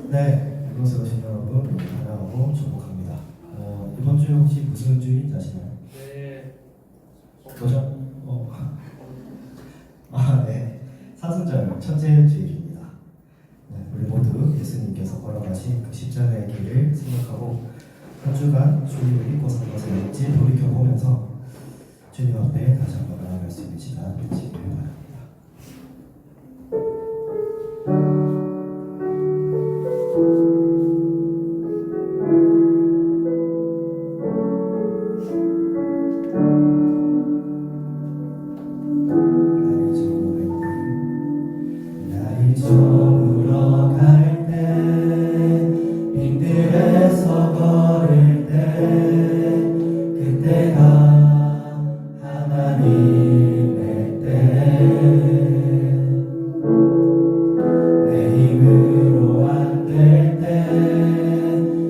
네, 이곳에 오신 여러분 환영하고 축복합니다. 이번 주 혹시 무슨 주일인지 아시나요? 네. 도전? 네. 사순절 천재 주일입니다. 네, 우리 모두 예수님께서 걸어가신 그 십자가의 길을 생각하고 한 주간 주일을 무엇을 했는지 돌이켜보면서 주님 앞에 다시 한번 나아갈 수 있는 시간 되시길 바랍니다. 날이 저물어 갈 때, 빈들에서 걸을 때, 그때가 하나님의 때, 내 힘으로 안 될 때,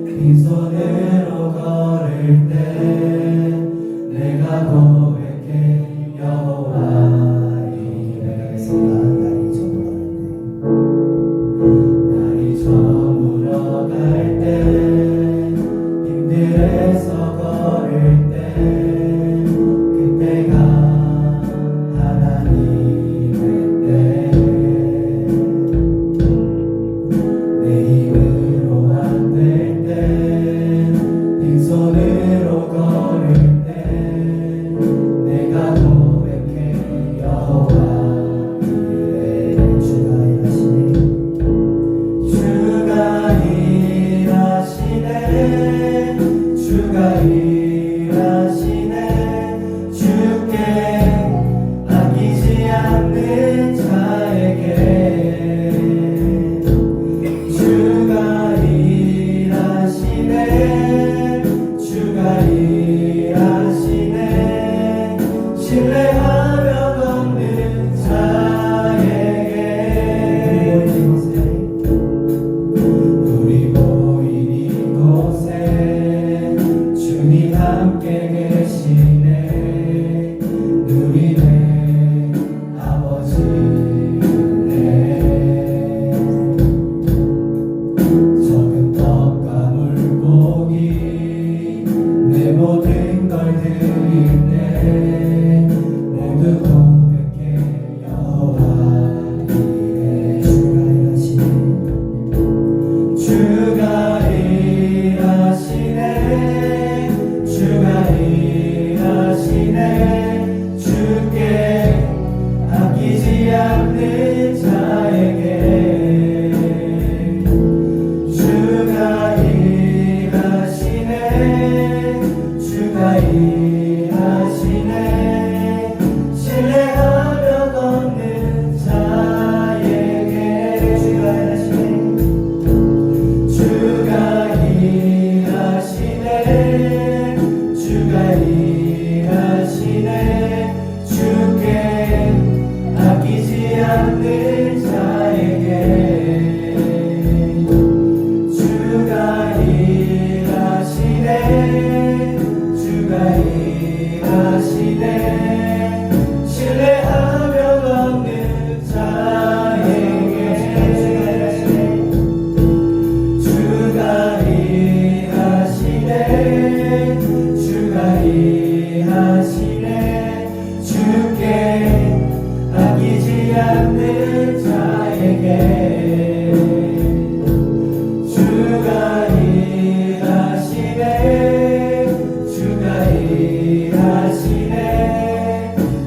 빈손으로 걸을 때, 내가 고백해 여호와 이래. 날이 저물어 갈 때, 빈들에서 걸을 때, 그때가 하나님의 때, 내 힘으로 안 될 때, 빈손으로 걸을 때, 내가 고백해 여호와 이래. 주가 일하시네, 주가 일하시네, 주께 아끼지 않는 자에게. 주가 일하시네, 주가 일하시네, 신뢰하며 걷는 자에게. 우리 모인 이곳에 주님 함께 계시네. 누리네 아버지네. 적은 떡과 물고기 내 모든 걸 드리네. 모두 고백해 여호와 이래. 주가 일하시네, 주가 일하시네, 주께 아끼지 않는 자에게. 주가 일하시네, 주가 일하시네, 신뢰하며 걷는 자에게. 주가 일하시네, 주가 일하시네, 주께 아끼지 않는 자에게. 주가 일하시네, 주가 일하시네, 신뢰하며 걷는 자에게. 주가 일하시네, 주가 일하시네, 주께 아끼지 않는 자에게. 주가 일하시네, 주가 일하시네,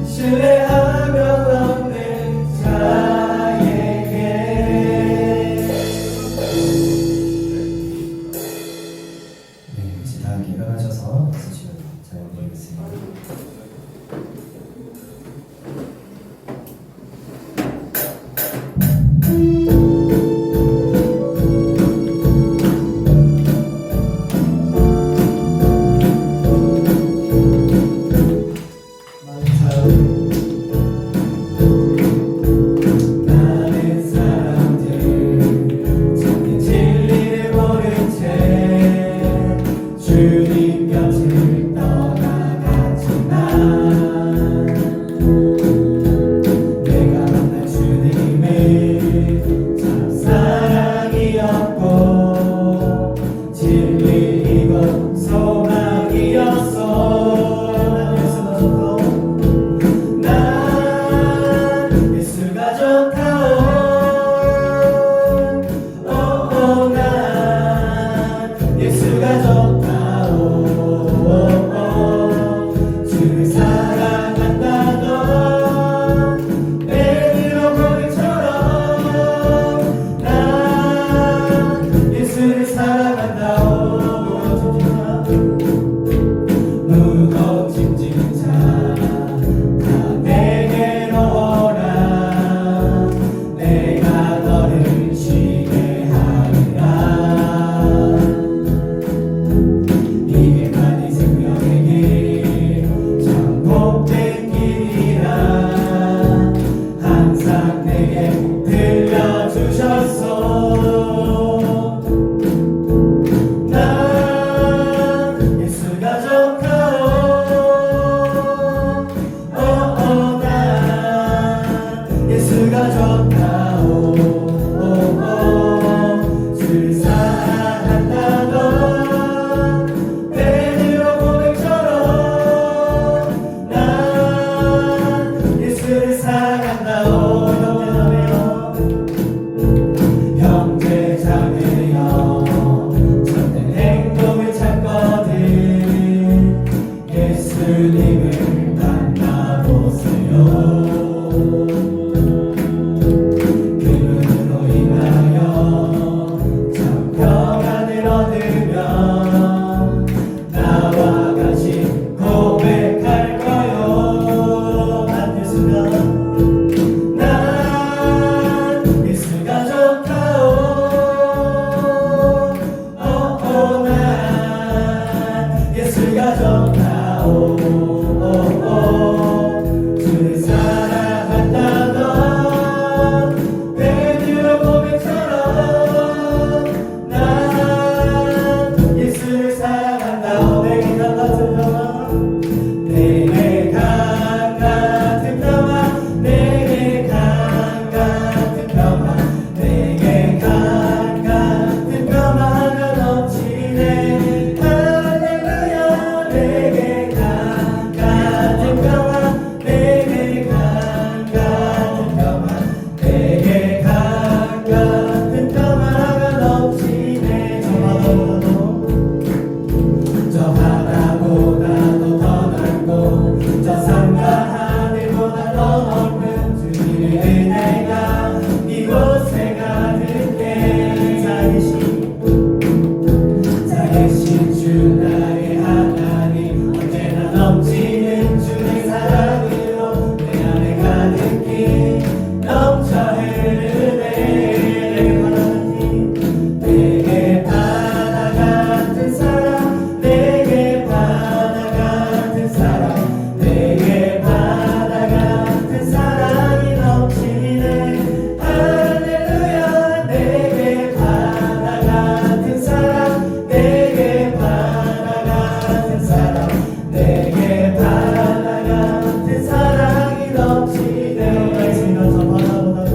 신뢰하며 걷는 자에게. 네, 이제 다 함께 일어나셔서 박수 치며 찬양 드리겠습니다. 항상 내게 들려주셨소. 난 예수가 좋다오. 난 예수가 좋다오. 주를 사랑한다던 베드로 고백처럼 난 예수를 사랑한다오. 형제자매여 참된 행복을 찾거든 예수님을 만나보세요. 그분으로 인하여 참 평안을 얻으며 나와 같이 고백할 거요. 난 예수가 좋다오. 난 예수가 좋다오. 주를 사랑한다던 베드로 고백처럼 난 예수를 사랑한다오. 내게 강 같은 평화, 내게 강 같은 평화, 내게 강 같은 평화, 내게 강 같은 평화가 넘치네. 할렐루야. 내게 강 같은 평화, 내게 강 같은 평화, 내게 강 같은 평화가 넘치네. 저 바다보다도 더 넓고 저 산과 하늘보다 더 넓은 주님의 은혜가 이곳에 가득해. 자계신 주 나의 하나님 언제나 넘치는 주의 사랑으로 내 안에 가득히 넘쳐 흐르네. 내게 바다 같은 사랑, 내게 바다 같은 사랑, 내게 바다 같은 사랑이 넘치네. 할렐루야. 내게 바다 같은 사랑, 내게 바다 같은 사랑, 내게 바다 같은 사랑이 넘치네. 예수가 저 바다보다도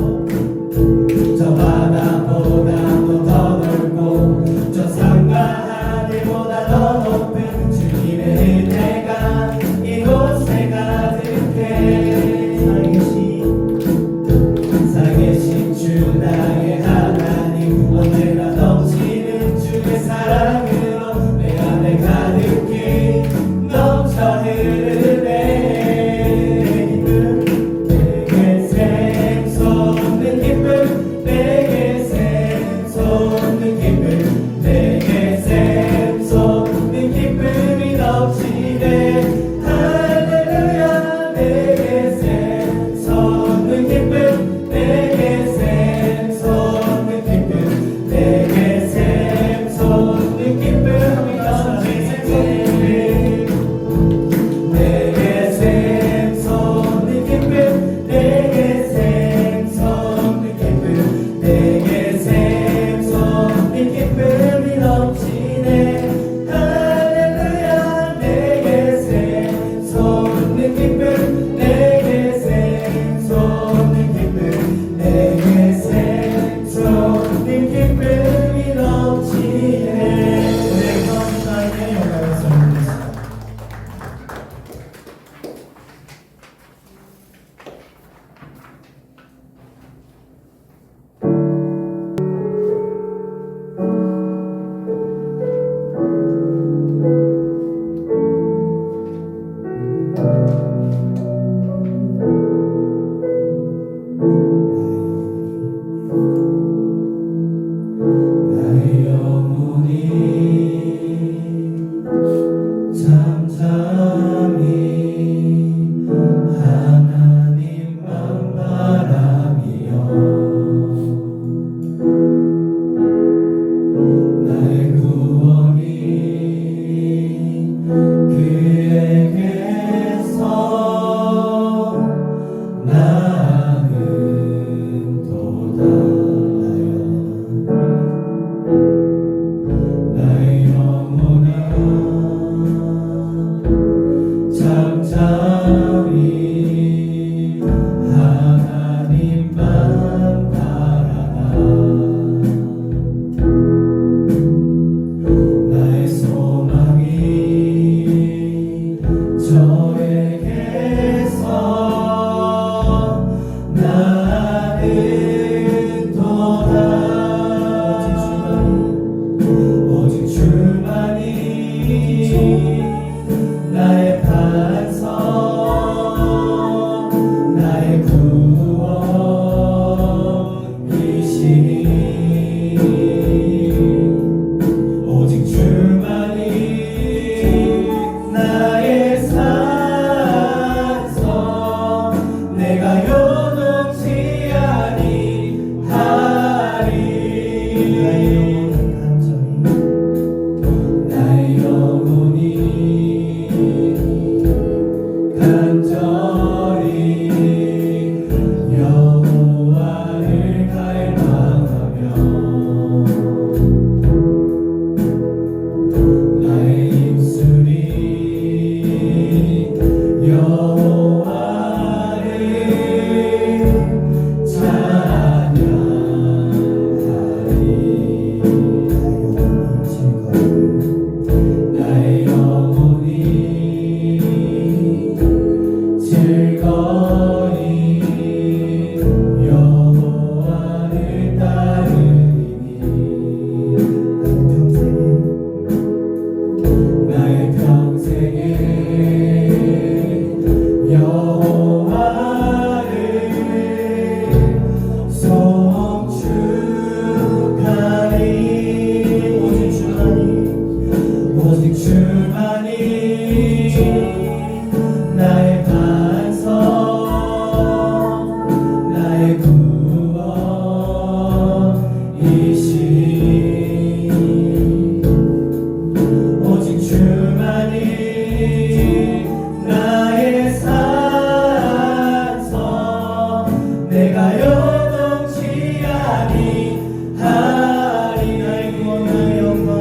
내가 요동치 아니하리. 나의 구원 나의 영광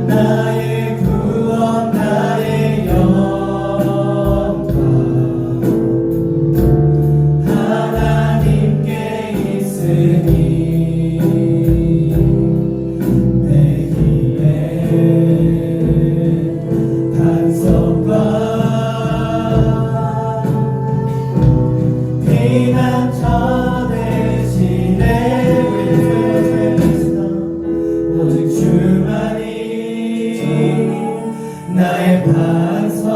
나의 구원 나의 영광 하나님께 있으니 내 힘의 단서가 피난처 되시네. 오직 주만이 나의 반석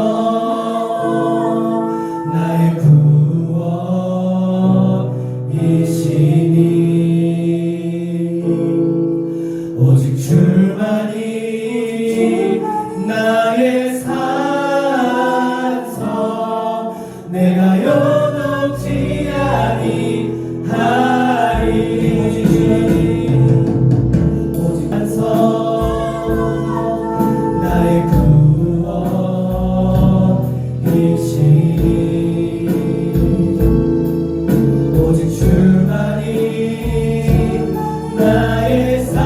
나의 구원이시니 오직 주만이 나의 산성 내가 요동치 아니하리. 오직 주만이 오직 반석 나의 구원이시니 오직 주만이 나의 산성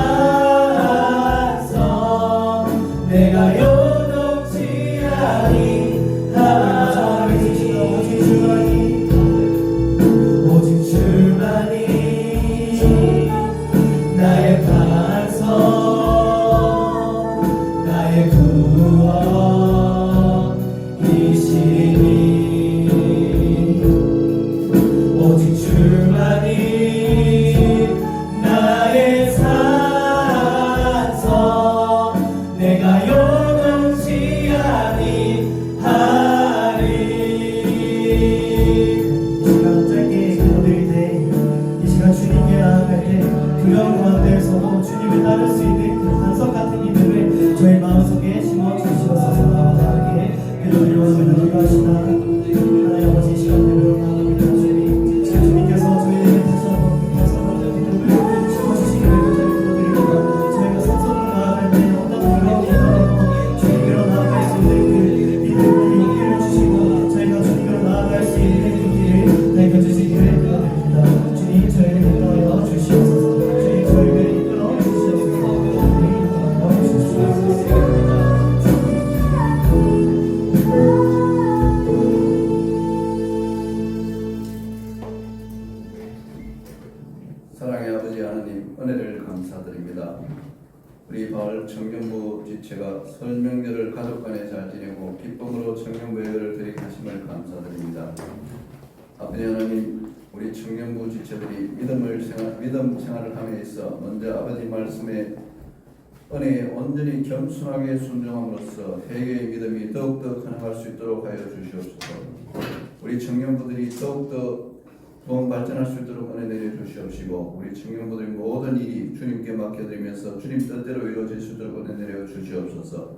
내가 요동치 아니하리. 오직 주만이 오직 주만이 나의 반석 나의 구원이시니 오직 주만이 나의 산성 내가 요동치 아니하리. 이 시간 짧게 기도드릴 때 이 시간 주님께 나아갈 때 두려움 가운데에서도 주님을 따를 수 있는 그 반석 같은 믿음을 저희 마음속에 심어주시옵소서. 함께 기도드리면서 기도하시다. 하나님 아버지 이 시간 예배로 나아갑니다. 주님께서 저희에게 다시 한번 그래서 먼저 기도를 심어주시기를 기도드립니다. 저희가 성소로 나아갈 때 어떤 두려움이 있더라도 주님께로 나아갈 수 있는 그 믿음의 용기를 주시고 저희가 주님께로 나아갈 수 있는 그 길을 밝혀주시기를 기도드립니다. 주님 저희를 인도하여 주시옵소서. 주님 저희를 이끌어 주시옵소서. 사랑의 아버지 하나님, 은혜를 감사드립니다. 우리 마을 청년부 지체가 설 명절을 가족 간에 잘 지내고 기쁨으로 청년부 예배를 드리게 하심을 감사드립니다. 아버지 하나님, 우리 청년부 지체들이 믿음 생활을 함에 있어 먼저 아버지 말씀에 은혜에 온전히 겸손하게 순종함으로써 회개의 믿음이 더욱더 커나갈 수 있도록 하여 주시옵소서. 우리 청년부들이 더욱더 구원 발전할 수 있도록 은혜 내려주시옵시고 우리 청년부들의 모든 일이 주님께 맡겨드리면서 주님 뜻대로 이루어질 수 있도록 은혜 내려주시옵소서.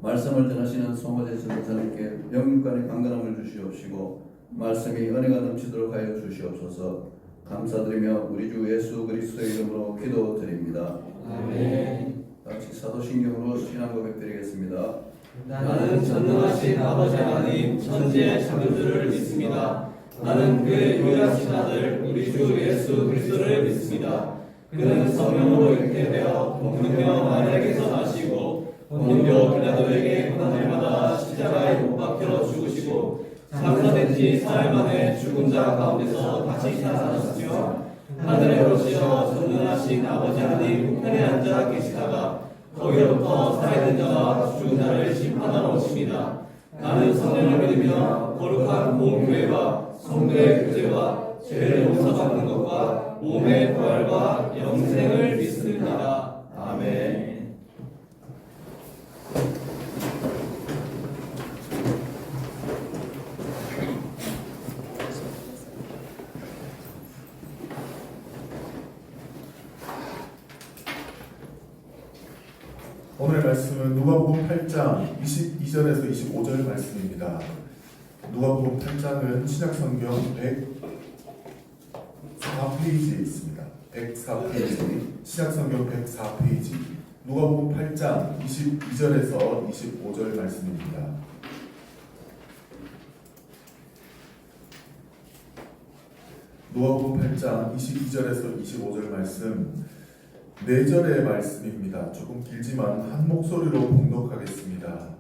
말씀을 전하시는 송호재 전도사님께 영육간의 강건함을 주시옵시고 말씀이 은혜가 넘치도록 하여 주시옵소서. 감사드리며 우리 주 예수 그리스도의 이름으로 기도드립니다. 아멘. 같이 사도신경으로 신앙 고백드리겠습니다. 나는 전능하신 아버지 하나님 천지의 창조주를 믿습니다. 나는 그의 유일하신 아들 우리 주 예수 그리스도를 믿습니다. 그는 성령으로 잉태되어 동성녀 마리아에게서 나시고 본교 빌라도에게 고난날마다 십자가에 못 박혀 죽으시고 장사된 지 사흘 만에 죽은 자 가운데서 다시 살아나셨으며 하늘에 오르시어 전능하신 아버지 하나님 우편에 앉아 계시다가 거기로부터 살아있는 자와 죽은 자를 심판하러 오십니다. 나는 성령을 믿으며 거룩한 공교회와 성도의 교제와 죄를 용서받는 것과 몸의 부활과 영생을 믿습니다. 아멘. 오늘 말씀은 누가복음 8장 22절에서 25절 말씀입니다. 누가복음 8장은 신약성경 104페이지에 있습니다. 104페이지, 신약성경 104페이지, 누가복음 8장 22절에서 25절 말씀입니다. 누가복음 8장 22절에서 25절 말씀 4절의 말씀입니다. 조금 길지만 한 목소리로 봉독하겠습니다.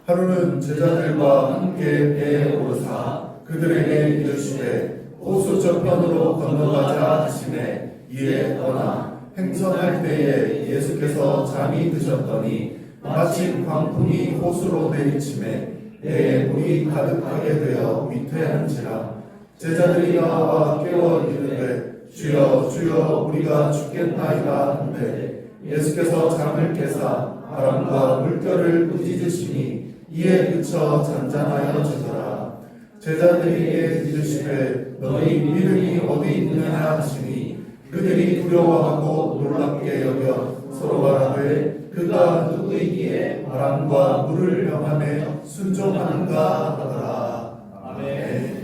하루는 제자들과 함께 배에 오르사 그들에게 이르시되 호수 저편으로 건너가자 하시매 이에 떠나 행선할 때에 예수께서 잠이 드셨더니 마침 광풍이 호수로 내리침에 배에 물이 가득하게 되어 위태한지라 제자들이 나와 깨워 이르되 주여 주여 우리가 죽겠나이다 하는데 예수께서 잠을 깨사 바람과 물결을 꾸짖으시니 이에 그쳐 잔잔하여지더라. 제자들에게 이르시되 너희 믿음이 어디 있느냐 하시니 그들이 두려워하고 놀랍게 여겨 서로 말하되 그가 누구이기에 바람과 물을 명하며 순종하는가 하더라. 아멘.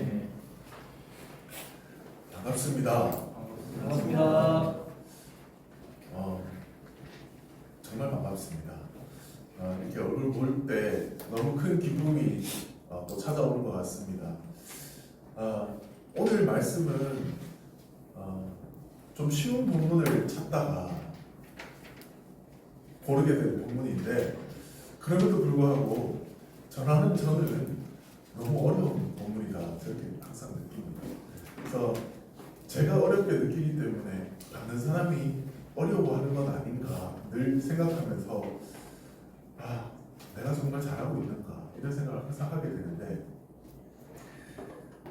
반갑습니다. 반갑습니다. 정말 반갑습니다. 이렇게 얼굴 볼 때 너무 큰 기쁨이 또 찾아오는 것 같습니다. 오늘 말씀은 좀 쉬운 본문을 찾다가 고르게 된 본문인데 그럼에도 불구하고 저는 너무 어려운 본문이다 저렇게 항상 느낍니다. 그래서 제가 어렵게 느끼기 때문에 다른 사람이 어려워하는 건 아닌가 늘 생각하면서 내가 정말 잘하고 있는가 이런 생각을 항상 하게 되는데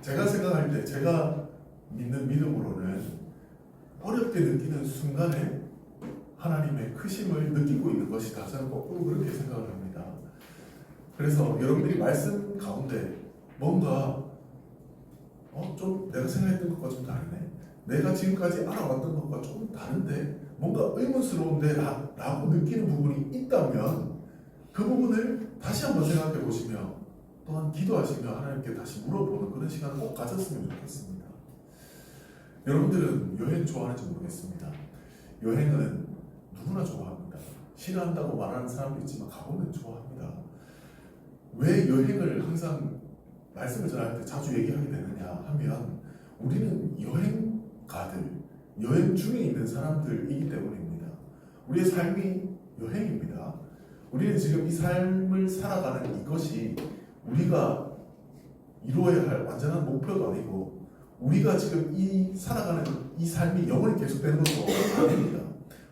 제가 생각할 때 제가 믿는 믿음으로는 어렵게 느끼는 순간에 하나님의 크심을 느끼고 있는 것이다. 저는 거꾸로 그렇게 생각을 합니다. 그래서 여러분들이 말씀 가운데 뭔가 좀 내가 생각했던 것과 좀 다르네. 내가 지금까지 알아왔던 것과 조금 다른데 뭔가 의문스러운데 라고 느끼는 부분이 있다면 그 부분을 다시 한번 생각해 보시며 또한 기도하시며 하나님께 다시 물어보는 그런 시간을 꼭 가졌으면 좋겠습니다. 여러분들은 여행 좋아하는지 모르겠습니다. 여행은 누구나 좋아합니다. 싫어한다고 말하는 사람도 있지만 가보면 좋아합니다. 왜 여행을 항상 말씀을 전할 때 자주 얘기하게 되느냐 하면 우리는 여행가들, 여행 중에 있는 사람들이기 때문입니다. 우리의 삶이 여행입니다. 우리는 지금 이 삶을 살아가는 이것이 우리가 이루어야 할 완전한 목표도 아니고 우리가 지금 살아가는 이 삶이 영원히 계속되는 것도 아닙니다.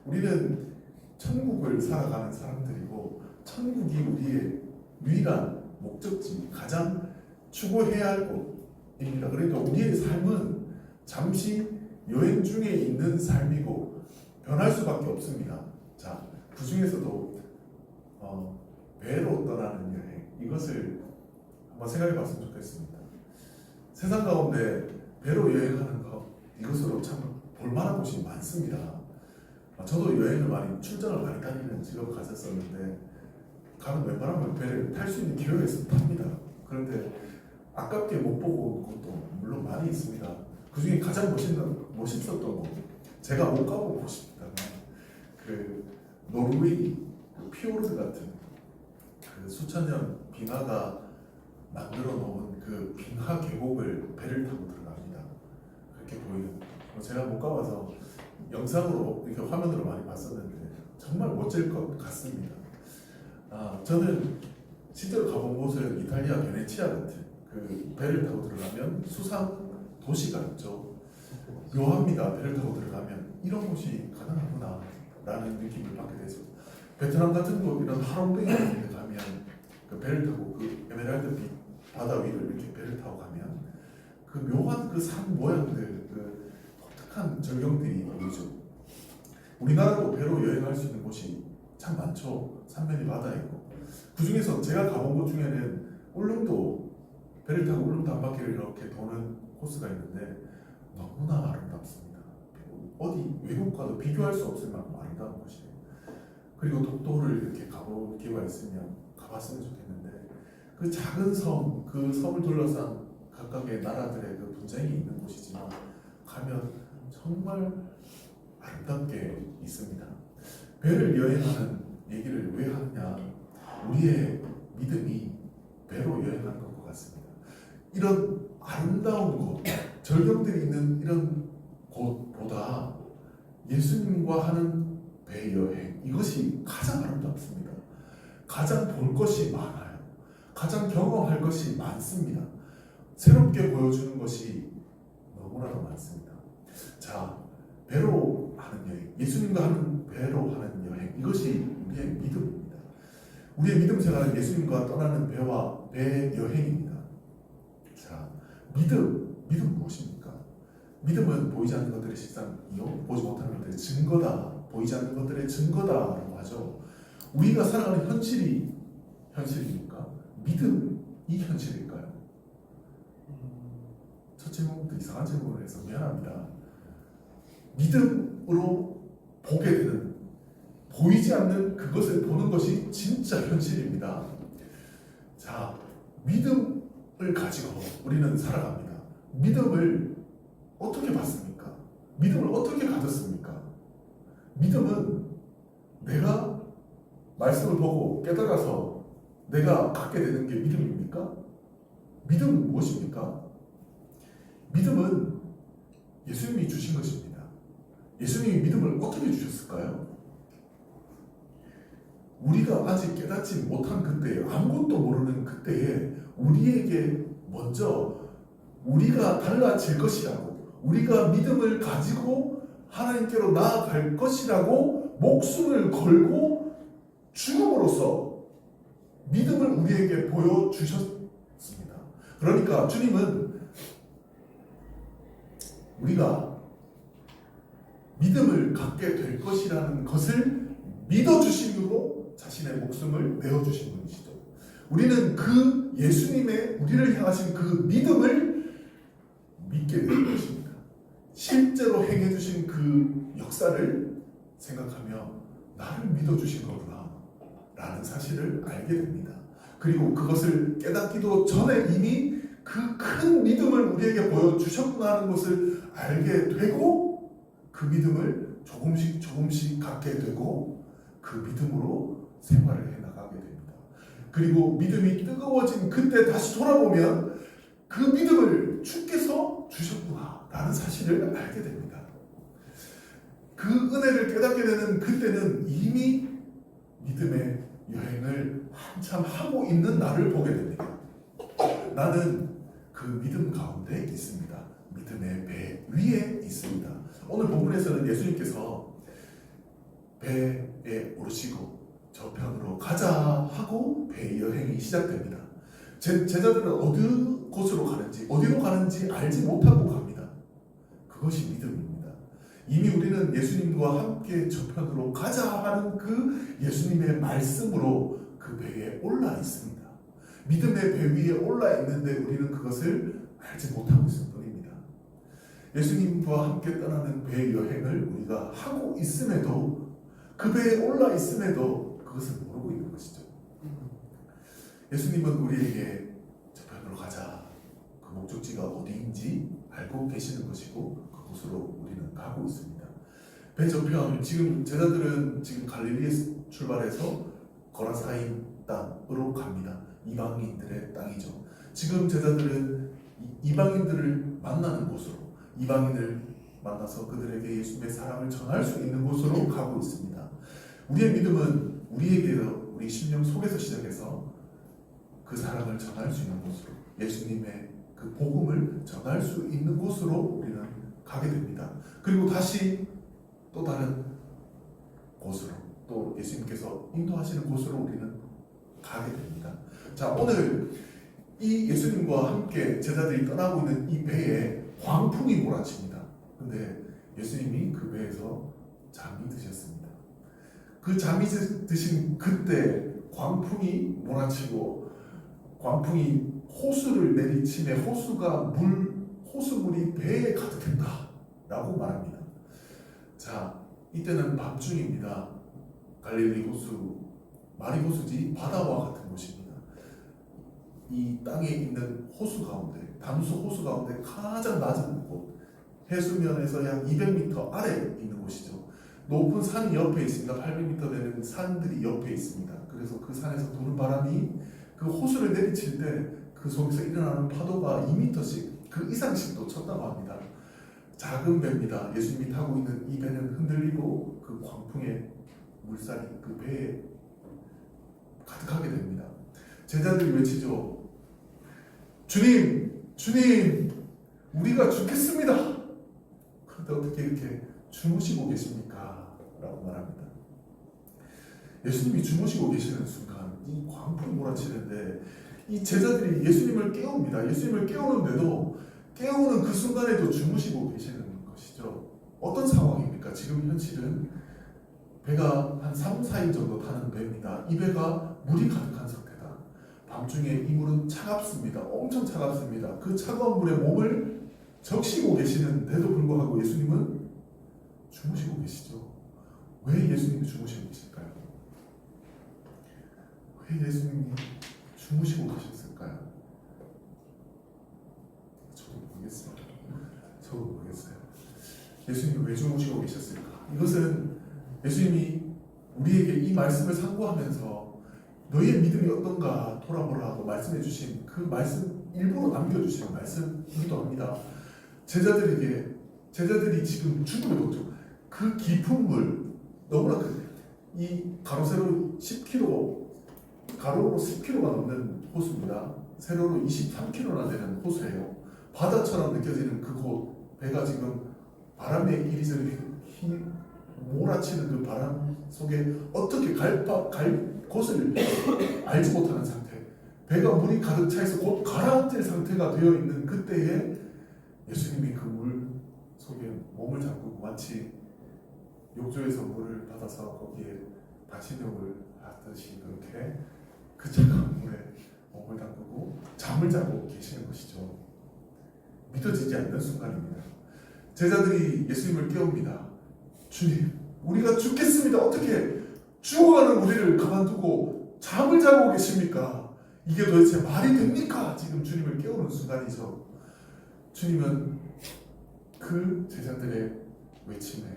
우리는 천국을 살아가는 사람들이고 천국이 우리의 유일한 목적지, 가장 추구해야 할 곳입니다. 그러니까 우리의 삶은 잠시 여행 중에 있는 삶이고 변할 수밖에 없습니다. 자, 그 중에서도 배로 떠나는 여행 이것을 한번 생각해 봤으면 좋겠습니다. 세상 가운데 배로 여행하는 것 이것으로 참 볼만한 곳이 많습니다. 저도 여행을 많이 출장을 많이 다니는 직업을 가졌었는데 가면 웬만하면 배를 탈 수 있는 기회가 있으면 탑니다. 그런데 아깝게 못 보고 온 곳도 물론 많이 있습니다. 그 중에 가장 멋있었던 곳 제가 못 가본 곳입니다만 그 노르웨이 피오르드 같은 그 수천 년 빙하가 만들어 놓은 그 빙하 계곡을 배를 타고 들어갑니다. 그렇게 보이는 제가 못 가봐서 영상으로 이렇게 화면으로 많이 봤었는데 정말 멋질 것 같습니다. 저는 실제로 가본 곳은 이탈리아 베네치아 같은 그 배를 타고 들어가면 수상 도시가 있죠. 묘합니다. 배를 타고 들어가면 이런 곳이 가능하구나 라는 느낌을 받게 되죠. 베트남 같은 곳 이런 하롱베이 같은 데 가면 그 배를 타고 그 에메랄드빛 바다 위를 이렇게 배를 타고 가면 그 묘한 그 산 모양들 그 독특한 전경들이 보이죠. 우리나라도 배로 여행할 수 있는 곳이 참 많죠. 삼면이 바다에 있고 그 중에서 제가 가본 곳 중에는 울릉도 배를 타고 울릉도 한 바퀴를 이렇게 도는 코스가 있는데 너무나 아름답습니다. 어디 외국과도 비교할 수 없을 만큼 아름다운 곳이에요. 그리고 독도를 이렇게 가볼 기회가 있으면 가봤으면 좋겠는데 그 작은 섬, 그 섬을 둘러싼 각각의 나라들의 그 분쟁이 있는 곳이지만 가면 정말 아름답게 있습니다. 배를 여행하는 얘기를 왜 하느냐? 우리의 믿음이 배로 여행하는 것 같습니다. 이런 아름다운 곳, 절경들이 있는 이런 곳보다 예수님과 하는 배 여행, 이것이 가장 아름답습니다. 가장 볼 것이 많아요. 가장 경험할 것이 많습니다. 새롭게 보여주는 것이 너무나도 많습니다. 자, 배로 하는 여행, 예수님과 하는 배로 하는 여행, 이것이 우리의 믿음입니다. 우리의 믿음 생활은 예수님과 떠나는 배 여행입니다. 자, 믿음 무엇입니까? 믿음은 보이지 않는 것들의 실상이요, 보지 못하는 것들의 증거다. 보이지 않는 것들의 증거다라고 하죠. 우리가 살아가는 현실입니까? 믿음이 현실일까요? 첫 질문부터 이상한 질문을 해서 미안합니다. 믿음으로 보게 되는, 보이지 않는 그것을 보는 것이 진짜 현실입니다. 자, 믿음을 가지고 우리는 살아갑니다. 믿음을 어떻게 받습니까? 믿음을 어떻게 가졌습니까? 믿음은 내가 말씀을 보고 깨달아서 내가 갖게 되는 게 믿음입니까? 믿음은 무엇입니까? 믿음은 예수님이 주신 것입니다. 예수님이 믿음을 어떻게 주셨을까요? 우리가 아직 깨닫지 못한 그때에, 아무것도 모르는 그때에 우리에게 먼저 우리가 달라질 것이라고, 우리가 믿음을 가지고 하나님께로 나아갈 것이라고 목숨을 걸고 죽음으로써 믿음을 우리에게 보여주셨습니다. 그러니까 주님은 우리가 믿음을 갖게 될 것이라는 것을 믿어주심으로 자신의 목숨을 내어주신 분이시죠. 우리는 그 예수님의 우리를 향하신 그 믿음을 믿게 되는 것입니다. 실제로 행해주신 그 역사를 생각하며 나를 믿어주신 거구나 라는 사실을 알게 됩니다. 그리고 그것을 깨닫기도 전에 이미 그 큰 믿음을 우리에게 보여주셨구나 하는 것을 알게 되고, 그 믿음을 조금씩 갖게 되고 그 믿음으로 생활을 해나가게 됩니다. 그리고 믿음이 뜨거워진 그때 다시 돌아보면 그 믿음을 주께서 주셨구나 라는 사실을 알게 됩니다. 그 은혜를 깨닫게 되는 그때는 이미 믿음의 여행을 한참 하고 있는 나를 보게 됩니다. 나는 그 믿음 가운데 있습니다. 믿음의 배 위에 있습니다. 오늘 본문에서는 예수님께서 배에 오르시고 저편으로 가자 하고 배 여행이 시작됩니다. 제자들은 어느 곳으로 가는지, 어디로 가는지 알지 못하고 갑니다. 그것이 믿음입니다. 이미 우리는 예수님과 함께 저편으로 가자 하는 그 예수님의 말씀으로 그 배에 올라 있습니다. 믿음의 배 위에 올라 있는데 우리는 그것을 알지 못하고 있을 뿐입니다. 예수님과 함께 떠나는 배 여행을 우리가 하고 있음에도, 그 배에 올라 있음에도 그것을 모르고 있는 것이죠. 예수님은 우리에게 저편으로 가자, 그 목적지가 어디인지 알고 계시는 것이고 그곳으로 우리는 가고 있습니다. 배 저편, 지금 제자들은 지금 갈릴리에 출발해서 거라사인 땅으로 갑니다. 이방인들의 땅이죠. 지금 제자들은 이방인들을 만나는 곳으로, 이방인을 만나서 그들에게 예수님의 사랑을 전할 수 있는 곳으로 가고 있습니다. 우리의 믿음은 우리에게도, 우리 심령 속에서 시작해서 그 사랑을 전할 수 있는 곳으로, 예수님의 그 복음을 전할 수 있는 곳으로 우리는 가게 됩니다. 그리고 다시 또 다른 곳으로, 또 예수님께서 인도하시는 곳으로 우리는 가게 됩니다. 자, 오늘 이 예수님과 함께 제자들이 떠나고 있는 이 배에 광풍이 몰아칩니다. 근데 예수님이 그 배에서 잠이 드셨습니다. 그 잠이 드신 그때 광풍이 몰아치고, 광풍이 호수를 내리치매 호수물이 배에 가득했다 라고 말합니다. 자, 이때는 밤중입니다. 갈릴리 호수, 마리호수지 바다와 같은 곳입니다. 이 땅에 있는 호수 가운데, 담수 호수 가운데 가장 낮은 곳, 해수면에서 약 200m 아래에 있는 곳이죠. 높은 산이 옆에 있습니다. 800m 되는 산들이 옆에 있습니다. 그래서 그 산에서 부는 바람이 그 호수를 내리칠 때 그 속에서 일어나는 파도가 2m씩 그 이상씩도 쳤다고 합니다. 작은 배입니다. 예수님이 타고 있는 이 배는 흔들리고 그 광풍의 물살이 그 배에 가득하게 됩니다. 제자들이 외치죠. 주님, 주님, 우리가 죽겠습니다. 그런데 어떻게 이렇게 주무시고 계십니까? 라고 말합니다. 예수님이 주무시고 계시는 순간 이 광풍이 몰아치는데 이 제자들이 예수님을 깨웁니다. 예수님을 깨우는데도 깨우는 그 순간에도 주무시고 계시는 것이죠. 어떤 상황입니까? 지금 현실은 배가 한 3, 4일 정도 타는 배입니다. 이 배가 물이 가득한 상태다. 밤중에 이 물은 차갑습니다. 엄청 차갑습니다. 그 차가운 물에 몸을 적시고 계시는데도 불구하고 예수님은 주무시고 계시죠. 왜 예수님이 주무시고 계실까요? 왜 예수님이 주무시고 계셨을까요? 저도 모르겠어요. 예수님이 왜 주무시고 계셨을까? 이것은 예수님이 우리에게 이 말씀을 상고하면서 너희의 믿음이 어떤가 돌아보라고 말씀해 주신 그 말씀 일부러 남겨주신 말씀이기도 합니다. 제자들이 지금 죽음의 고통, 그 깊은 물, 너무나 이 가로 세로 10km, 가로로 10km가 넘는 호수입니다. 세로로 23km나 되는 호수예요. 바다처럼 느껴지는 그곳, 배가 지금 바람에 이리저리 몰아치는 그 바람 속에 어떻게 갈 곳을 알지 못하는 상태, 배가 물이 가득 차 있어 곧 가라앉을 상태가 되어 있는 그때에 예수님이 그 물 속에 몸을 잠그고 마치 욕조에서 물을 받아서 거기에 반신욕을 하듯이 그렇게 그 차가운 물에 몸을 담그고 잠을 자고 계시는 것이죠. 믿어지지 않는 순간입니다. 제자들이 예수님을 깨웁니다. 주님, 우리가 죽겠습니다. 어떻게 죽어가는 우리를 가만두고 잠을 자고 계십니까? 이게 도대체 말이 됩니까? 지금 주님을 깨우는 순간이죠. 주님은 그 제자들의 외침에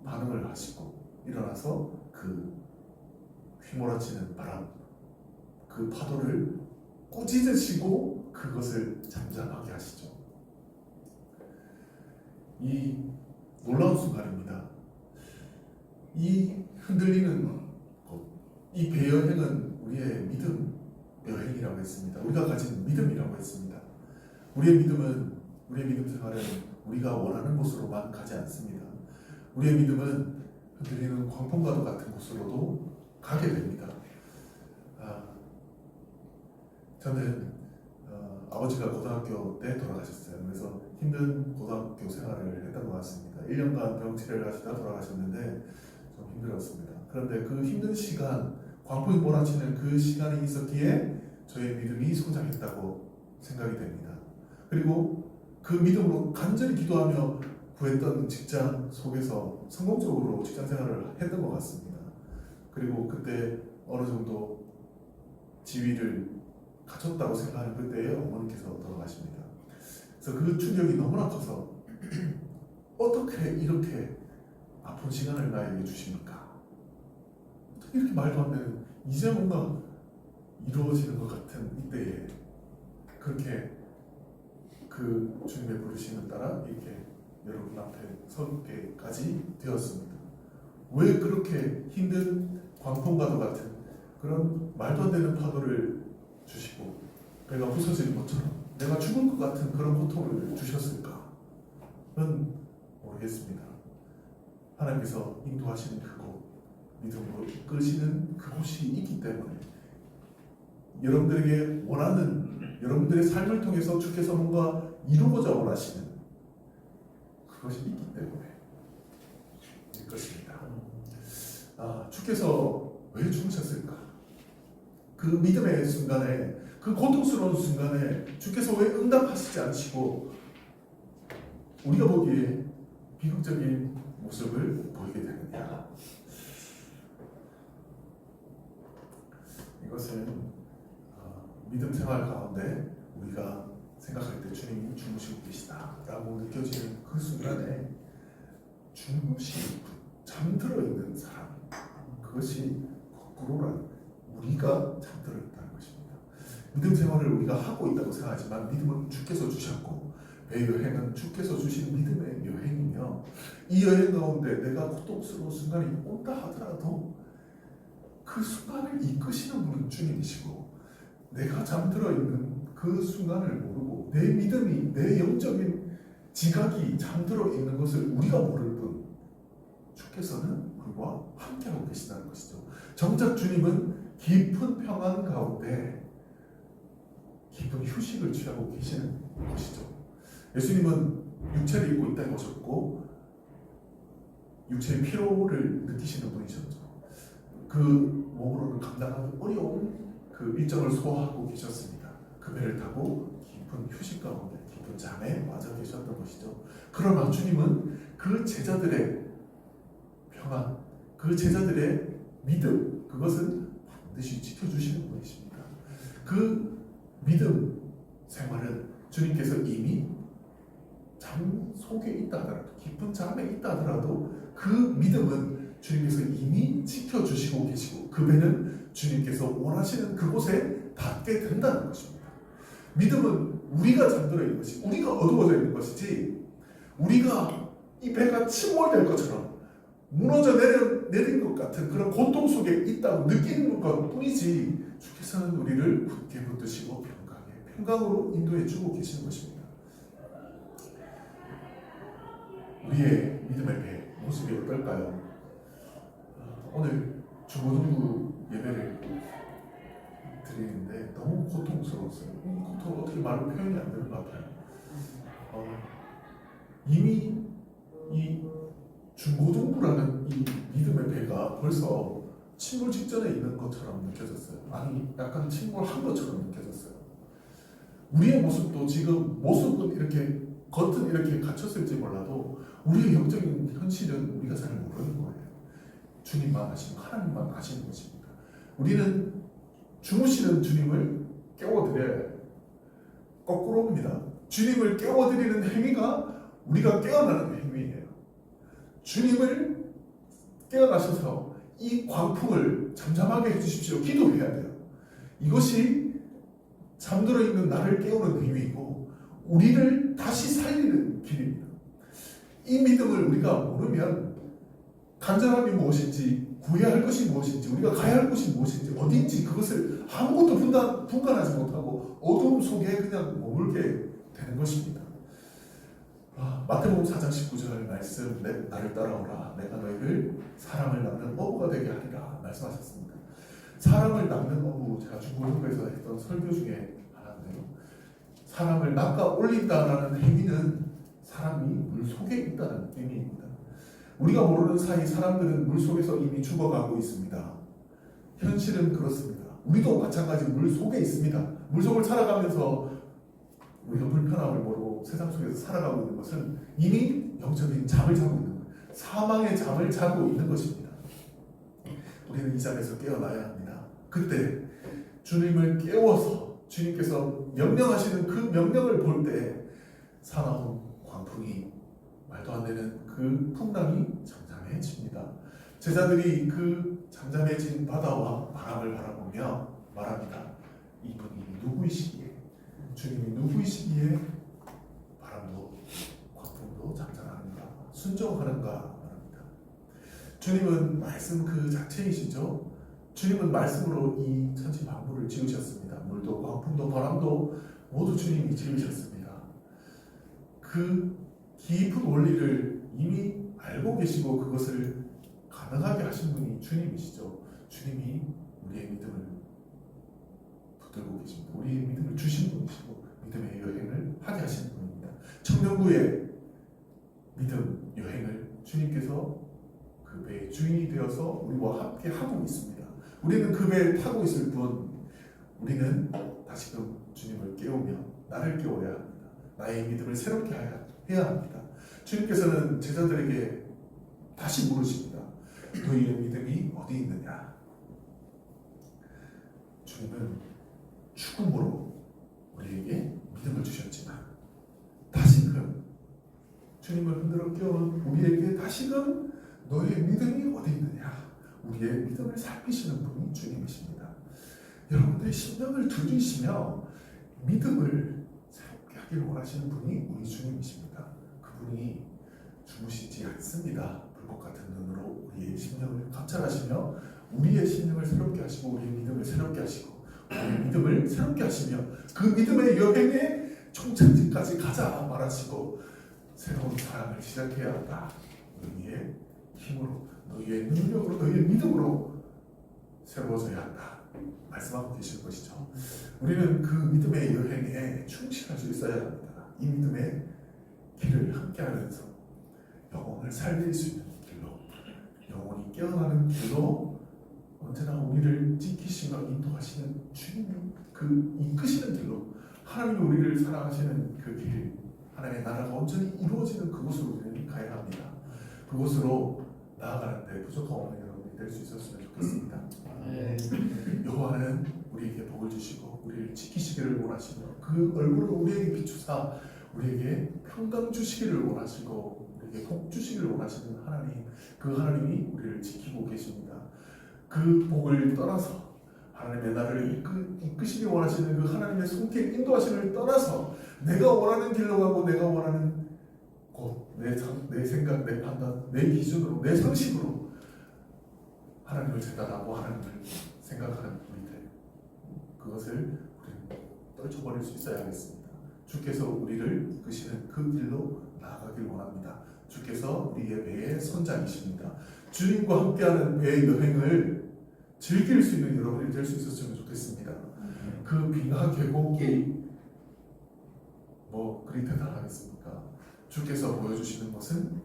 반응을 하시고 일어나서 그 휘몰아치는 바람, 그 파도를 꾸짖으시고 그것을 잠잠하게 하시죠. 이 놀라운 순간입니다. 이 흔들리는 것, 이 배여행은 우리의 믿음 여행이라고 했습니다. 우리가 가진 믿음이라고 했습니다. 우리의 믿음 생활은 우리가 원하는 곳으로만 가지 않습니다. 우리의 믿음은 흔들리는 광풍과도 같은 곳으로도 가게 됩니다. 저는 아버지가 고등학교 때 돌아가셨어요. 그래서 힘든 고등학교 생활을 했던 것 같습니다. 1년간 병치레를 하시다 돌아가셨는데 좀 힘들었습니다. 그런데 그 힘든 시간, 광풍이 몰아치는 그 시간이 있었기에 저의 믿음이 성장했다고 생각이 됩니다. 그리고 그 믿음으로 간절히 기도하며 구했던 직장 속에서 성공적으로 직장 생활을 했던 것 같습니다. 그리고 그때 어느 정도 지위를 갖췄다고 생각하는 그때에 어머니께서 돌아가십니다. 그래서 그 충격이 너무나 커서 어떻게 이렇게 아픈 시간을 나에게 주십니까? 어떻게 이렇게 말도 안 되는, 이제 뭔가 이루어지는 것 같은 이때에 그렇게 그 주님의 부르심을 따라 이렇게 여러분 앞에 서게까지 되었습니다. 왜 그렇게 힘든 광풍과도 같은 그런 말도 안 되는 파도를 주시고 배가 부서지는 것처럼 내가 죽을 것 같은 그런 고통을 주셨을까? 는 모르겠습니다. 하나님께서 인도하시는 그곳, 믿음으로 이끄시는 그곳이 있기 때문에 여러분들에게 원하는, 여러분들의 삶을 통해서 주께서 뭔가 이루고자 원하시는 그것이 있기 때문에 일 것입니다. 주께서 왜 죽으셨을까? 그 믿음의 순간에, 그 고통스러운 순간에 주께서 왜 응답하시지 않으시고 우리가 보기에 비극적인 모습을 보이게 되느냐? 이것은 믿음 생활 가운데 우리가 생각할 때 주님이 주무시고 계시다라고 느껴지는 그 순간에 잠들어 있는 사람, 그것이 거꾸로란 우리가 잠들어 있다는 것입니다. 믿음 생활을 우리가 하고 있다고 생각하지만 믿음은 주께서 주셨고 배 여행은 주께서 주신 믿음의 여행이며 이 여행 가운데 내가 고통스러운 순간이 온다 하더라도 그 순간을 이끄시는 분은 주님이시고 내가 잠들어 있는 그 순간을 모르고 내 믿음이 내 영적인 지각이 잠들어 있는 것을 우리가 모를 뿐 주께서는 우리와 함께하고 계시다는 것이죠. 정작 주님은 깊은 평안 가운데 깊은 휴식을 취하고 계시는 것이죠. 예수님은 육체를 입고 이 땅에 오셨고 육체의 피로를 느끼시는 분이셨죠. 그 몸으로는 감당하기 어려운 그 일정을 소화하고 계셨습니다. 그 배를 타고 깊은 휴식 가운데 깊은 잠에 빠져 계셨던 것이죠. 그러나 주님은 그 제자들의 평안, 그 제자들의 믿음, 그것은 반드시 지켜주시는 분이십니다. 그 믿음 생활은 주님께서 이미 잠 속에 있다 하더라도 깊은 잠에 있다 하더라도 그 믿음은 주님께서 이미 지켜주시고 계시고 그 배는 주님께서 원하시는 그곳에 닿게 된다는 것입니다. 믿음은 우리가 잠들어 있는 것이 우리가 어두워져 있는 것이지 우리가 이 배가 침몰될 것처럼 무너져 내린 것 같은 그런 고통 속에 있다고 느끼는 것 뿐이지 주께서는 우리를 굳게 붙드시고 평강으로 인도해 주고 계시는 것입니다. 우리의 믿음의 배 모습이 어떨까요? 오늘 중고등부 예배를 드리는데 너무 고통스러웠어요. 이 고통을 어떻게 말로 표현이 안 되는 것 같아요. 이미 이 중고등부라는 이 믿음의 배가 벌써 침몰 직전에 있는 것처럼 느껴졌어요. 아니 약간 침몰한 것처럼 느껴졌어요. 우리의 모습도 지금 모습은 이렇게 겉은 이렇게 갖췄을지 몰라도 우리의 영적인 현실은 우리가 잘 모르는 거예요. 주님만 아시고 하나님만 아시는 것입니다. 우리는 주무시는 주님을 깨워드려야 해요. 거꾸로입니다. 주님을 깨워드리는 행위가 우리가 깨어나는 행위예요. 주님을 깨어나셔서 이 광풍을 잠잠하게 해주십시오. 기도해야 돼요. 이것이 잠들어 있는 나를 깨우는 행위이고 우리를 다시 살리는 길입니다. 이 믿음을 우리가 모르면 간절함이 무엇인지 구해야 할 것이 무엇인지 우리가 가야 할 곳이 무엇인지 어딘지 그것을 아무것도 분간하지 못하고 어두움 속에 그냥 머물게 되는 것입니다. 마태복음 4장 19절 말씀 나를 따라오라 내가 너희를 사람을 낳는 어부가 되게 하리라 말씀하셨습니다. 사람을 낳는 어부 제가 중고등부에서 했던 설교 중에 하나인데요. 사람을 낚아 올린다라는 행위는 사람이 물속에 있다는 의미입니다. 우리가 모르는 사이 사람들은 물속에서 이미 죽어가고 있습니다. 현실은 그렇습니다. 우리도 마찬가지 물속에 있습니다. 물속을 살아가면서 우리가 불편함을 모르고 세상 속에서 살아가고 있는 것은 이미 영적인 잠을 자고 있는 거예요. 사망의 잠을 자고 있는 것입니다. 우리는 이 잠에서 깨어나야 합니다. 그때 주님을 깨워서 주님께서 명령하시는 그 명령을 볼 때 사나운 광풍이 말도 안 되는 그 풍랑이 잠잠해집니다. 제자들이 그 잠잠해진 바다와 바람을 바라보며 말합니다. 이분이 누구이시기에 주님이 누구이시기에 바람도 광풍도 잠잠하는가 순종하는가 말합니다. 주님은 말씀 그 자체이시죠. 주님은 말씀으로 이 천지 만물을 지으셨습니다. 물도 광풍도 바람도 모두 주님이 지으셨습니다. 그 깊은 원리를 이미 알고 계시고 그것을 가능하게 하신 분이 주님이시죠. 주님이 우리의 믿음을 붙들고 계십니다. 우리의 믿음을 주신 분이시고 믿음의 여행을 하게 하시는 분입니다. 청년부의 믿음 여행을 주님께서 그 배의 주인이 되어서 우리와 함께 하고 있습니다. 우리는 그 배에 타고 있을 뿐 우리는 다시금 주님을 깨우며 나를 깨워야 합니다. 나의 믿음을 새롭게 해야 합니다. 주님께서는 제자들에게 다시 물으십니다. 너희의 믿음이 어디 있느냐? 주님은 죽음으로 우리에게 믿음을 주셨지만 다시금 주님을 흔들어 깨우는 우리에게 다시금 너희의 믿음이 어디 있느냐? 우리의 믿음을 살피시는 분이 주님이십니다. 여러분들의 심령을 두드리시며 믿음을 새롭게 하게 가길 원하시는 분이 우리 주님이십니다. 그분이 주무시지 않습니다. 불꽃 같은 눈으로 우리의 심령을 감찰하시며 우리의 심령을 새롭게 하시고 우리의 믿음을 새롭게 하시고 우리의 믿음을 새롭게 하시며 그 믿음의 여행에 총착지까지 가자 말하시고 새로운 사랑을 시작해야 한다. 너희의 힘으로, 너희의 능력으로, 너희의 믿음으로 새로워져야 한다. 말씀하고 계시는 것이죠. 우리는 그 믿음의 여행에 충실할 수 있어야 합니다. 이 믿음의 길을 함께하면서 영혼을 살릴 수 있는 길로, 영혼이 깨어나는 길로 언제나 우리를 지키시며 인도하시는 주님이 그 이끄시는 길로, 하나님이 우리를 사랑하시는 그 길, 하나님의 나라가 온전히 이루어지는 그곳으로 우리는 가야 합니다. 그곳으로 나아가는데 부족한 오늘 여러분이 될 수 있었으면 좋겠습니다. 여호와는 우리에게 복을 주시고 우리를 지키시기를 원하시며 그 얼굴을 우리에게 비추사 우리에게 평강 주시기를 원하시고 우리에게 복 주시기를 원하시는 하나님, 그 하나님이 우리를 지키고 계십니다. 그 복을 떠나서 하나님의 나를 이끄시기 원하시는 그 하나님의 손길 인도하심을 떠나서 내가 원하는 길로 가고 내가 원하는 곳, 내 생각, 내 판단, 내 기준으로, 내 상식으로 하나님을 재단하고 하나님을 생각하는 우리들, 그것을 우리는 떨쳐버릴 수 있어야 하겠습니다. 주께서 우리를 이끄시는 그 길로 나아가길 원합니다. 주께서 우리의 배의 선장이십니다. 주님과 함께하는 배의 여행을 즐길 수 있는 여러분이 될 수 있었으면 좋겠습니다. 그 비나 계곡이 그리 대단하겠습니까? 주께서 보여주시는 것은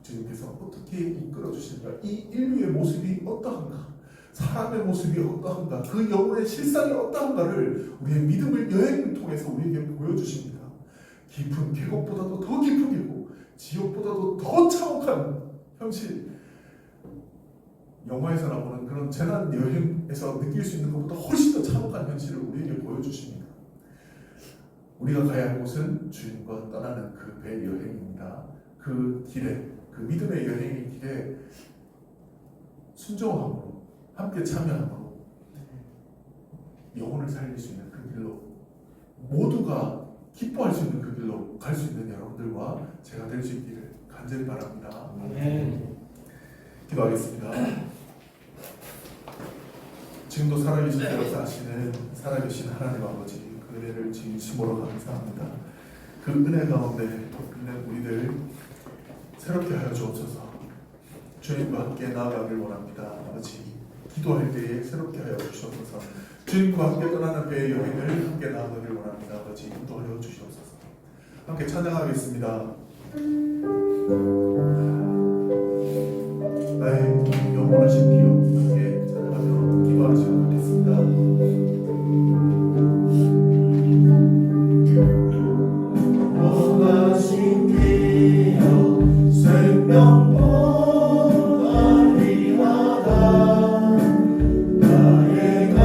주님께서 어떻게 이끌어 주시는가, 이 인류의 모습이 어떠한가, 사람의 모습이 어떠한가, 그 영혼의 실상이 어떠한가를 우리의 믿음을 여행을 통해서 우리에게 보여주십니다. 깊은 계곡보다도 더 깊은 계곡, 지옥보다도 더 참혹한 현실, 영화에서 나오는 그런 재난 여행에서 느낄 수 있는 것보다 훨씬 더 참혹한 현실을 우리에게 보여주십니다. 우리가 가야 할 곳은 주님과 떠나는 그 배 여행입니다. 그 길에, 그 믿음의 여행의 길에 순종함으로, 함께 참여함으로 영혼을 살릴 수 있는 그 길로, 모두가 기뻐할 수 있는 그 길로 갈 수 있는 여러분들과 제가 될 수 있기를 간절히 바랍니다. 기도하겠습니다. 지금도 살아계신 데서 하시는 살아계신 하나님 아버지, 그 은혜를 진심으로 감사합니다. 그 은혜 가운데 있는 우리들 새롭게 하여 주옵소서. 주님과 함께 나아가길 원합니다. 아버지, 기도할 때에 새롭게 하여 주시옵소서. 주님과 함께 떠나는 배의 여행을 함께 나아가길 원합니다. 아버지, 인도하여 주시옵소서. 함께 찬양하겠습니다. 나의 영원하신 피로 함께 찬양하며 기도하시면 좋겠습니다. 원하신 피로 생명보다 귀하다. 나의 갈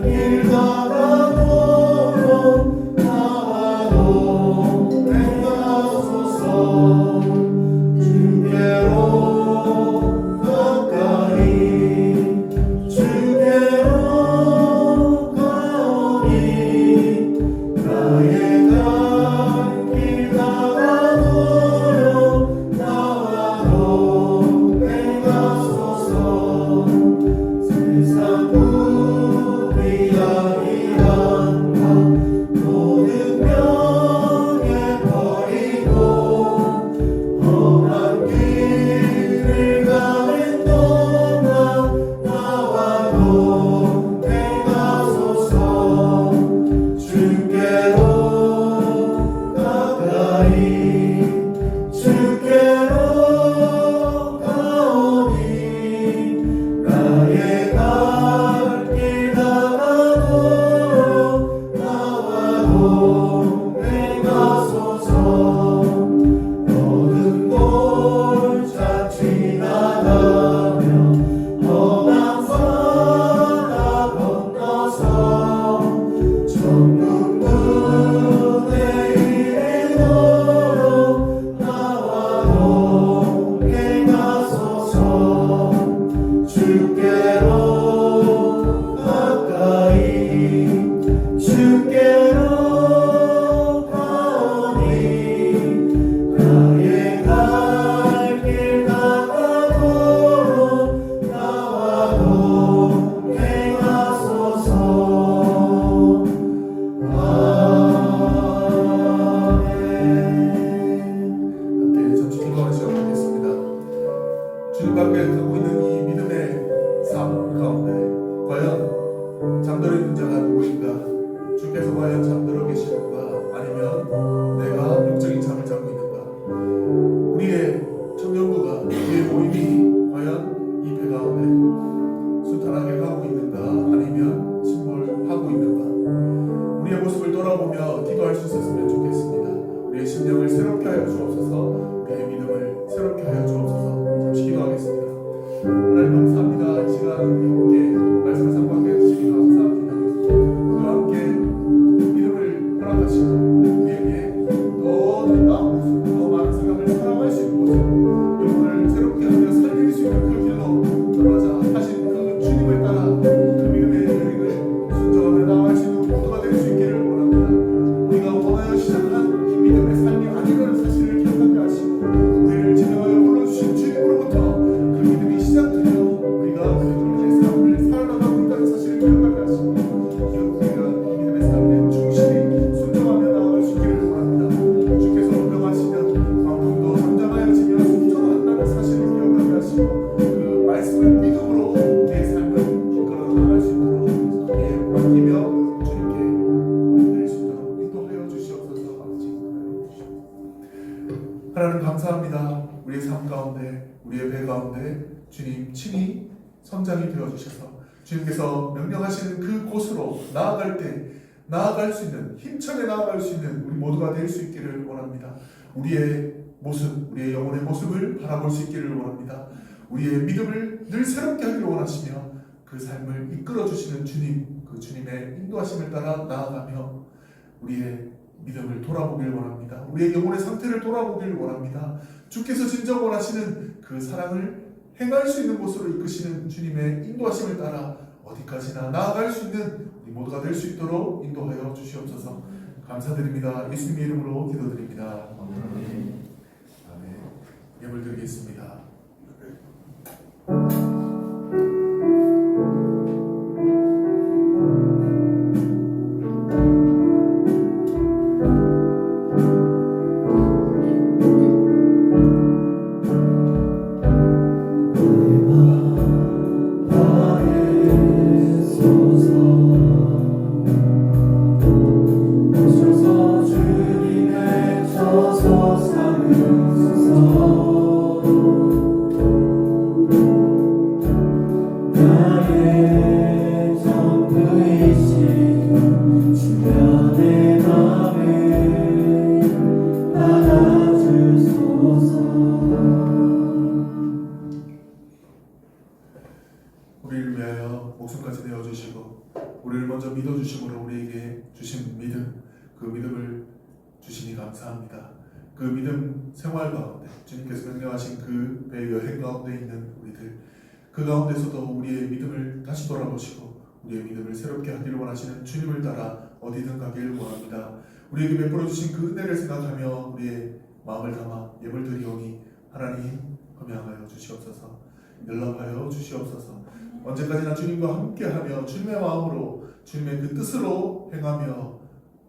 길 가다보로 나와도 행하소서. 주께로 가까이 하나님 감사합니다. 우리의 삶 가운데, 우리의 배 가운데 주님 친히 선장이 되어주셔서 주님께서 명령하시는 그 곳으로 나아갈 때 나아갈 수 있는, 힘차게 나아갈 수 있는 우리 모두가 될 수 있기를 원합니다. 우리의 모습, 우리의 영혼의 모습을 바라볼 수 있기를 원합니다. 우리의 믿음을 늘 새롭게 하기를 원하시며 그 삶을 이끌어 주시는 주님, 그 주님의 인도하심을 따라 나아가며 우리의 믿음을 돌아보길 원합니다. 우리의 영혼의 상태를 돌아보길 원합니다. 주께서 진정 원하시는 그 사랑을 행할 수 있는 곳으로 이끄시는 주님의 인도하심을 따라 어디까지나 나아갈 수 있는 우리 모두가 될 수 있도록 인도하여 주시옵소서. 감사드립니다. 예수님의 이름으로 기도드립니다. 아멘. 예물 드리겠습니다. 우리를 위하여 목숨까지 내어주시고 우리를 먼저 믿어주심으로 우리에게 주신 믿음, 그 믿음을 주시니 감사합니다. 그 믿음 생활 가운데 주님께서 명령하신 그 배 여행 가운데 있는 우리들, 그 가운데서도 우리의 믿음을 다시 돌아보시고 우리의 믿음을 새롭게 하기를 원하시는 주님을 따라 어디든 가기를 원합니다. 우리에게 베풀어 주신 그 은혜를 생각하며 우리의 마음을 담아 예물 드리오니 하나님 험양하여 주시옵소서. 연락하여 주시옵소서. 언제까지나 주님과 함께하며 주님의 마음으로 주님의 그 뜻으로 행하며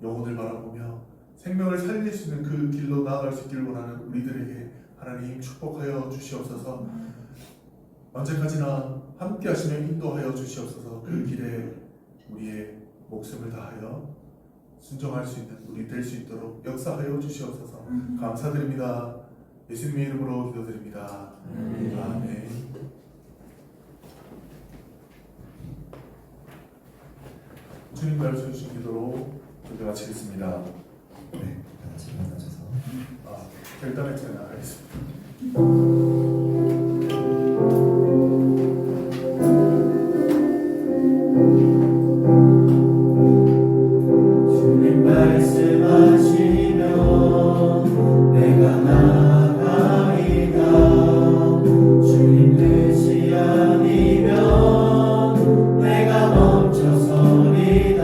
영혼을 바라보며 생명을 살릴 수 있는 그 길로 나아갈 수 있기를 원하는 우리들에게 하나님 축복하여 주시옵소서. 언제까지나 함께 하시며 인도하여 주시옵소서. 그 길에 우리의 목숨을 다하여 순종할 수 있는 우리 될 수 있도록 역사하여 주시옵소서. 감사드립니다. 예수님의 이름으로 기도드립니다. 아멘. 주님 가르쳐 주신 기도로 기도 마치겠습니다. 네, 다 같이 일어나셔서 결단의 차에 나가겠습니다. 주님 말씀하시며 내가 나아가리다. 주님 뜻이 아니면 내가 멈춰서리다.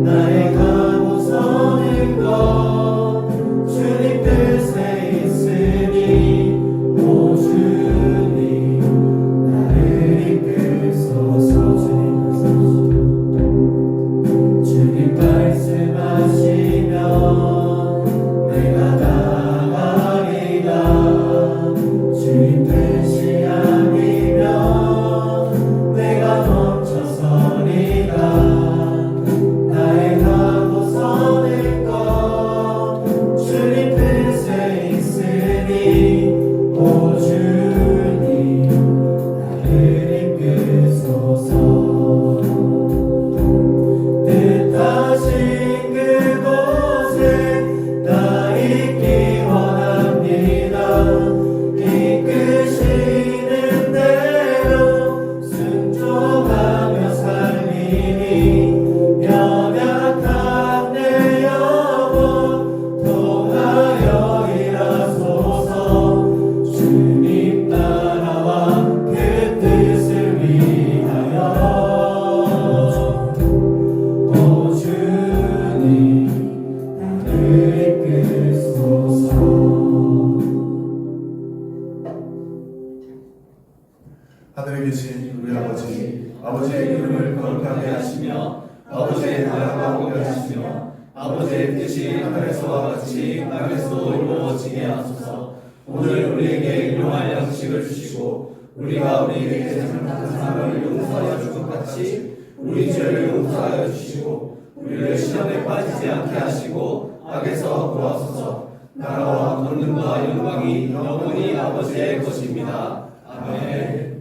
나의 가고 서는 것 주님 뜻에 있으니 오 주님 나를 이끌소서. 주님 말씀하시면 내가 나가리다. 주님 뜻이 아니면 내가 멈춰서리다. 나의 가고 서는 것 주님 뜻에 있으니 오 주님 나를 이끌소서. 뜻하신 그곳에 나 있기 원합니다. 이끄시는 대로 순종하며 살리니 연약한 내 영혼 통하여 일하소서. 주님 나라와 그 뜻을 위하여 오 주님 나를 이끌소서. 하늘에 계신 우리 아버지, 아버지의 이름을 거룩하게 하시며 아버지의 나라가 오게 하시며 아버지의 뜻이 하늘에서와 같이 땅에서도 이루어지게 하소서. 오늘 우리에게 일용할 양식을 주시고 우리가 우리에게 잘못한 사람을 용서하여 준 것 같이 우리 죄를 용서하여 주시고 우리를 시험에 빠지지 않게 하시고 악에서 구하소서. 나라와 권능과 영광이 영원히 아버지의 것입니다. 아멘.